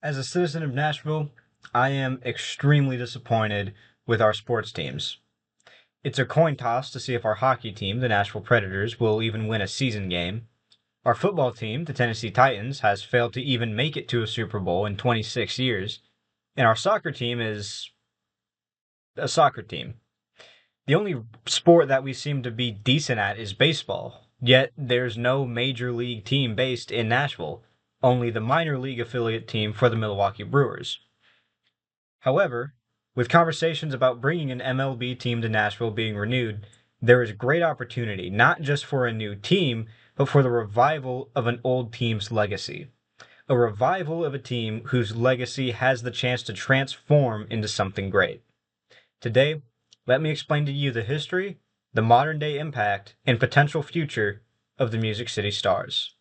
As a citizen of Nashville, I am extremely disappointed with our sports teams. It's a coin toss to see if our hockey team, the Nashville Predators, will even win a season game. Our football team, the Tennessee Titans, has failed to even make it to a Super Bowl in 26 years. And our soccer team is a soccer team. The only sport that we seem to be decent at is baseball, yet there's no major league team based in Nashville, only the minor league affiliate team for the Milwaukee Brewers. However, with conversations about bringing an MLB team to Nashville being renewed, there is great opportunity not just for a new team, but for the revival of an old team's legacy. A revival of a team whose legacy has the chance to transform into something great. Today, let me explain to you the history, the modern day impact, and potential future of the Music City Stars.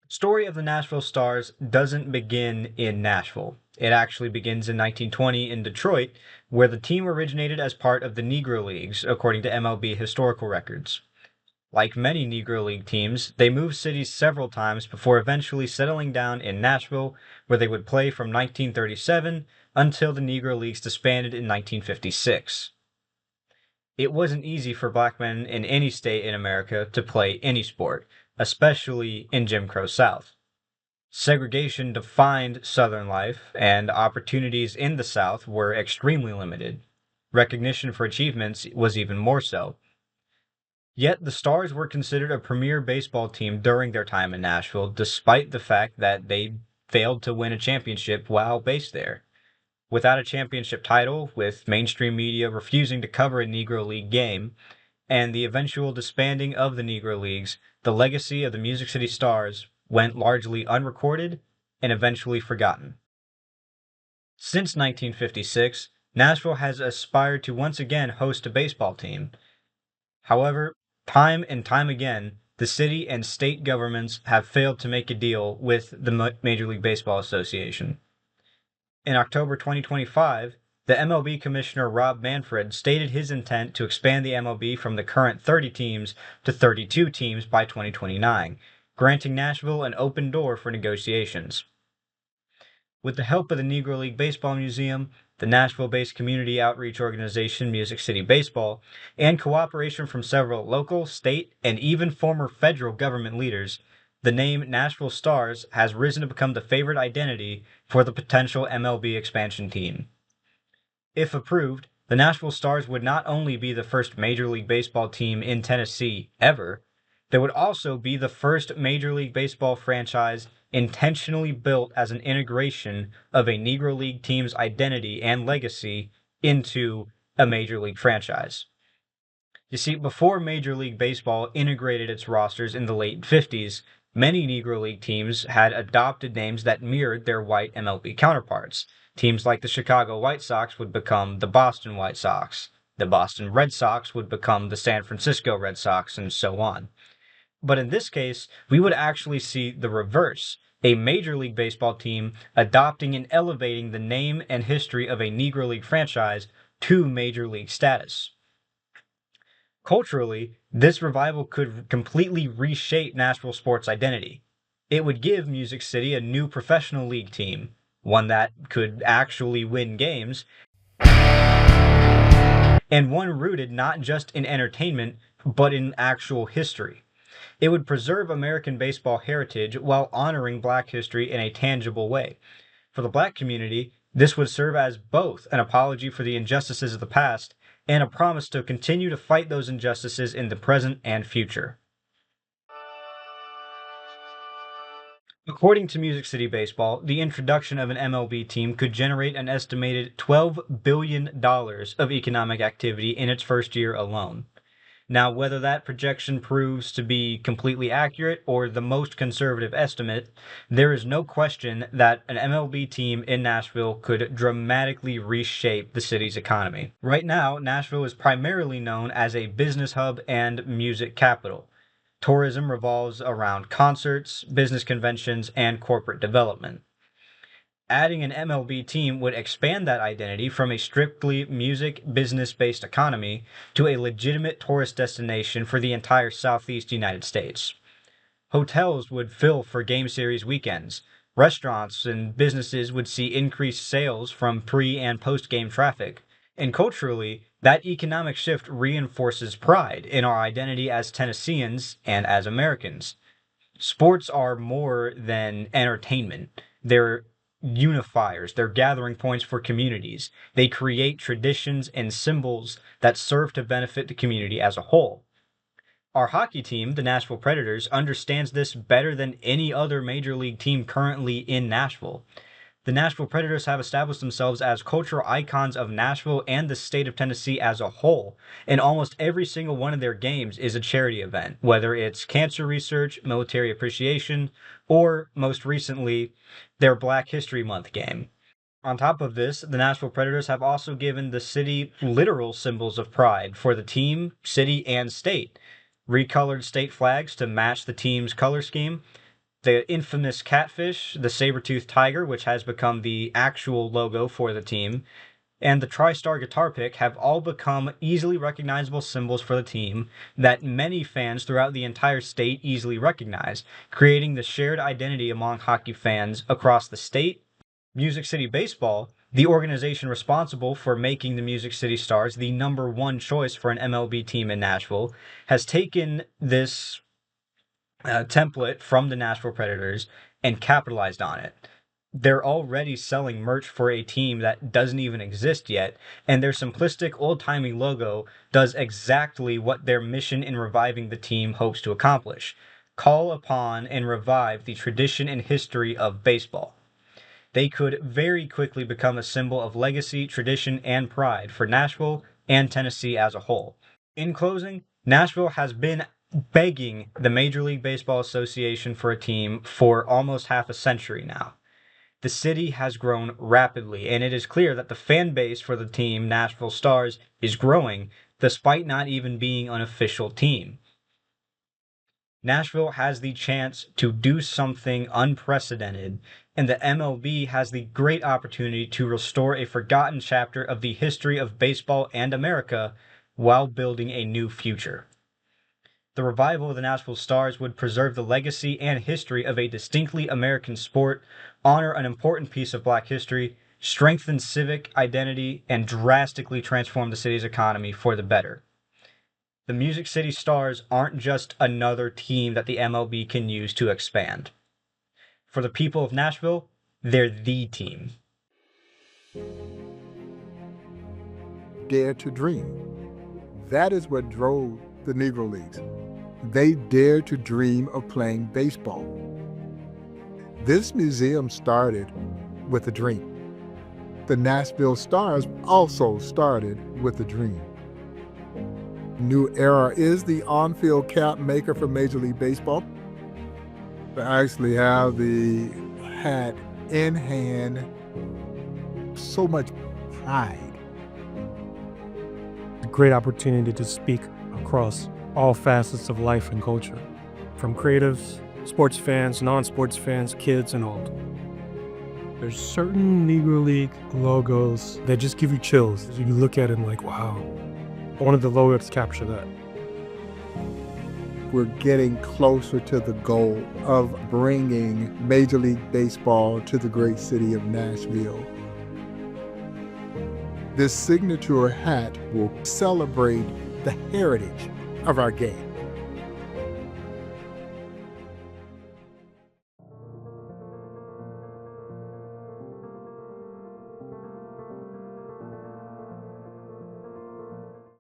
Story of the Nashville Stars doesn't begin in Nashville. It actually begins in 1920 in Detroit, where the team originated as part of the Negro Leagues, according to MLB historical records. Like many Negro League teams, they moved cities several times before eventually settling down in Nashville, where they would play from 1937 until the Negro Leagues disbanded in 1956. It wasn't easy for black men in any state in America to play any sport, especially in Jim Crow South. Segregation defined Southern life, and opportunities in the South were extremely limited. Recognition for achievements was even more so. Yet the Stars were considered a premier baseball team during their time in Nashville, despite the fact that they failed to win a championship while based there. Without a championship title, with mainstream media refusing to cover a Negro League game, and the eventual disbanding of the Negro Leagues, the legacy of the Music City Stars went largely unrecorded and eventually forgotten. Since 1956, Nashville has aspired to once again host a baseball team. However, time and time again, the city and state governments have failed to make a deal with the Major League Baseball Association. In October 2025, the MLB Commissioner Rob Manfred stated his intent to expand the MLB from the current 30 teams to 32 teams by 2029, granting Nashville an open door for negotiations. With the help of the Negro League Baseball Museum, the Nashville-based community outreach organization Music City Baseball, and cooperation from several local, state, and even former federal government leaders, the name Nashville Stars has risen to become the favorite identity for the potential MLB expansion team. If approved, the Nashville Stars would not only be the first Major League Baseball team in Tennessee ever, they would also be the first Major League Baseball franchise intentionally built as an integration of a Negro League team's identity and legacy into a Major League franchise. You see, before Major League Baseball integrated its rosters in the late 50s, many Negro League teams had adopted names that mirrored their white MLB counterparts. Teams like the Chicago White Sox would become the Boston White Sox. The Boston Red Sox would become the San Francisco Red Sox, and so on. But in this case, we would actually see the reverse. A Major League Baseball team adopting and elevating the name and history of a Negro League franchise to Major League status. Culturally, this revival could completely reshape Nashville sports identity. It would give Music City a new professional league team, one that could actually win games, and one rooted not just in entertainment, but in actual history. It would preserve American baseball heritage while honoring black history in a tangible way. For the black community, this would serve as both an apology for the injustices of the past and a promise to continue to fight those injustices in the present and future. According to Music City Baseball, the introduction of an MLB team could generate an estimated $12 billion of economic activity in its first year alone. Now, whether that projection proves to be completely accurate or the most conservative estimate, there is no question that an MLB team in Nashville could dramatically reshape the city's economy. Right now, Nashville is primarily known as a business hub and music capital. Tourism revolves around concerts, business conventions, and corporate development. Adding an MLB team would expand that identity from a strictly music business based economy to a legitimate tourist destination for the entire southeast United States. Hotels would fill for game series weekends. Restaurants and businesses would see increased sales from pre and post game traffic. And culturally, that economic shift reinforces pride in our identity as Tennesseans and as Americans. Sports are more than entertainment. They're unifiers, they're gathering points for communities. They create traditions and symbols that serve to benefit the community as a whole. Our hockey team, the Nashville Predators, understands this better than any other major league team currently in Nashville. The Nashville Predators have established themselves as cultural icons of Nashville and the state of Tennessee as a whole, and almost every single one of their games is a charity event, whether it's cancer research, military appreciation, or, most recently, their Black History Month game. On top of this, the Nashville Predators have also given the city literal symbols of pride for the team, city, and state. Recolored state flags to match the team's color scheme, the infamous catfish, the saber-toothed tiger, which has become the actual logo for the team, and the TriStar guitar pick have all become easily recognizable symbols for the team that many fans throughout the entire state easily recognize, creating the shared identity among hockey fans across the state. Music City Baseball, the organization responsible for making the Music City Stars the number one choice for an MLB team in Nashville, has taken this template from the Nashville Predators and capitalized on it. They're already selling merch for a team that doesn't even exist yet, and their simplistic, old-timey logo does exactly what their mission in reviving the team hopes to accomplish: call upon and revive the tradition and history of baseball. They could very quickly become a symbol of legacy, tradition, and pride for Nashville and Tennessee as a whole. In closing, Nashville has been begging the Major League Baseball Association for a team for almost half a century now. The city has grown rapidly, and it is clear that the fan base for the team, Nashville Stars, is growing, despite not even being an official team. Nashville has the chance to do something unprecedented, and the MLB has the great opportunity to restore a forgotten chapter of the history of baseball and America while building a new future. The revival of the Nashville Stars would preserve the legacy and history of a distinctly American sport, honor an important piece of Black history, strengthen civic identity, and drastically transform the city's economy for the better. The Music City Stars aren't just another team that the MLB can use to expand. For the people of Nashville, they're the team. Dare to dream. That is what drove the Negro Leagues. They dared to dream of playing baseball. This museum started with a dream. The Nashville Stars also started with a dream. New Era is the on-field cap maker for Major League Baseball. They actually have the hat in hand, so much pride. A great opportunity to speak across all facets of life and culture, from creatives, sports fans, non-sports fans, kids, and old. There's certain Negro League logos that just give you chills. You look at it and like, wow. I wanted the logos to capture that. We're getting closer to the goal of bringing Major League Baseball to the great city of Nashville. This signature hat will celebrate the heritage of our game.